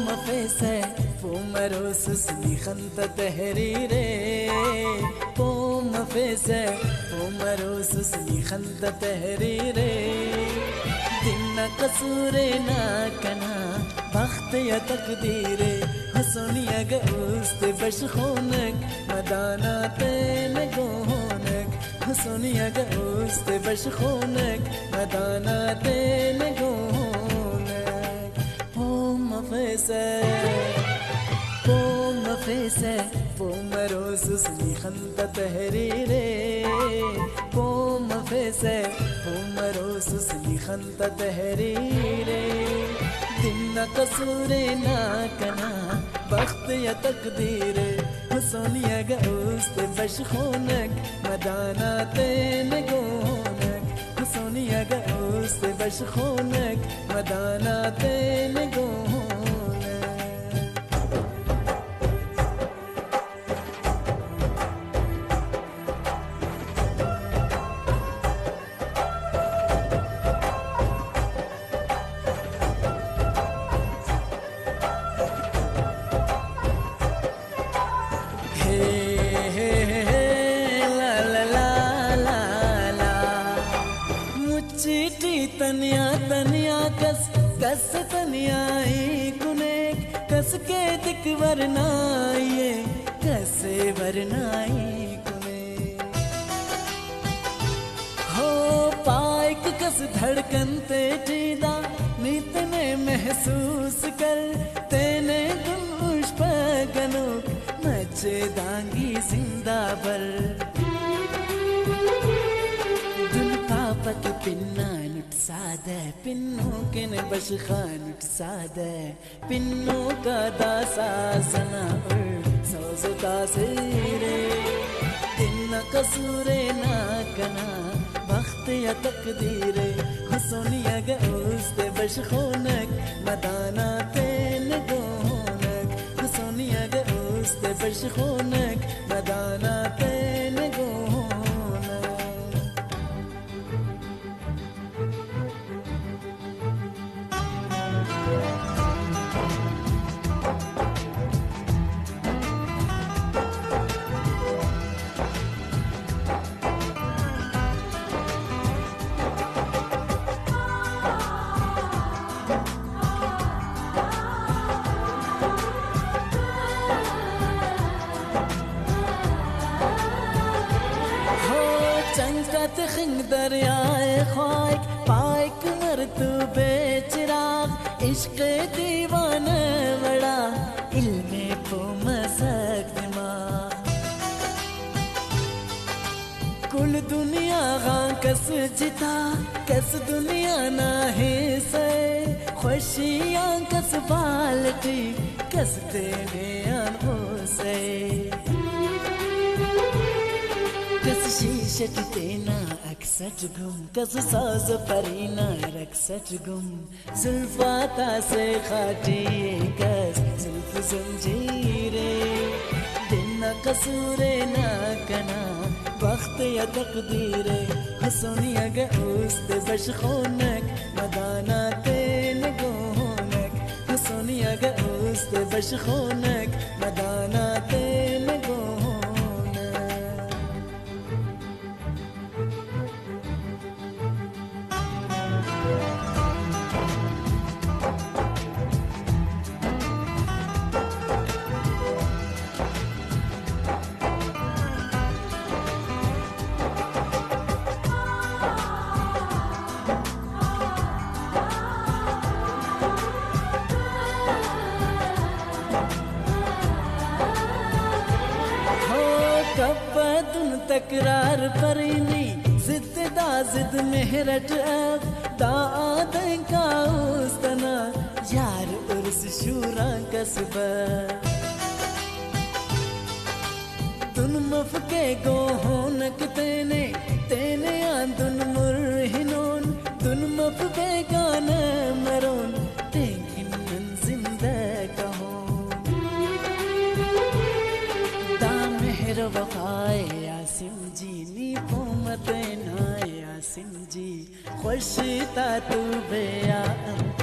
mafese Pomaro susli khanta tahrire Pomafese Pomaro susli khanta tahrire Dinna kasure na kana Bakht ya takdire Hasuniya ga uste bash khonak Madana tene gohonak Hasuniya ga uste bash khonak Madana tene gohonak Pomafese Pomaro susli khanta tahrire Pomafese Pomaro susli khanta tahrire Dinna kasure na kana Bakht ya takdire Hasuniya ga uste bash khonak Madana tene gohonak Hasuniya ga uste bash khonak Madana tene gohonak Tania Tania कस तनिया कुने कस के दिक वरनाइए कैसे वरनाई कुने हो पाइक कस धड़कन ते जीदा नीत ने महसूस कर तेने तुम उस पगनो नचे दांगी जिंदा भर दुन पापा के पिन्ना सादे पिन्नों के ने बश खानुट सादे पिन्नों का दासा सना सोजता सेरे दिन्ना कसूरे ना कना बख्त या तकदीरे हसोनिया गा उस्ते बश खोनक मदाना तेन गोनक हसोनिया गा उस्ते बश खोनक मदाना तेन गोनक चंकत खिंग दरियाए ख्वाक पाइक मरतू बेचिराग इश्क दीवाने बड़ा इल्मे को मसक दिमाग कुल दुनिया गां कस जिता कस दुनिया ना है से खुशियां कस बालटी कस तेरे हो से कस शीशत तेना अक्सट गुम कस साज परीना रक्सट गुम जुल्फाता से खाटी कस जुल्फ जंजीरे दिना कसूरे ना कना वक्त या तकदीरे हसोनिया गा उस्ते बश खोनक मदाना तेन गोनक हसोनिया गा उस्ते बश खोनक मदाना तेन गोनक कब्बतुन तकरार परीनी जिद दा जिद मेहरट अब दादं का उस्तना यार उर्स शूरा कसबा तुन मफके गो होनक तेने तेने आंदुन मुरहिनोन तुन मफके गाना मरोन तेकिन जिंदा कहो दा मेहर वफाए यासिम जी नी पोमते ना यासिम जी खुशी ता तू बेया अंत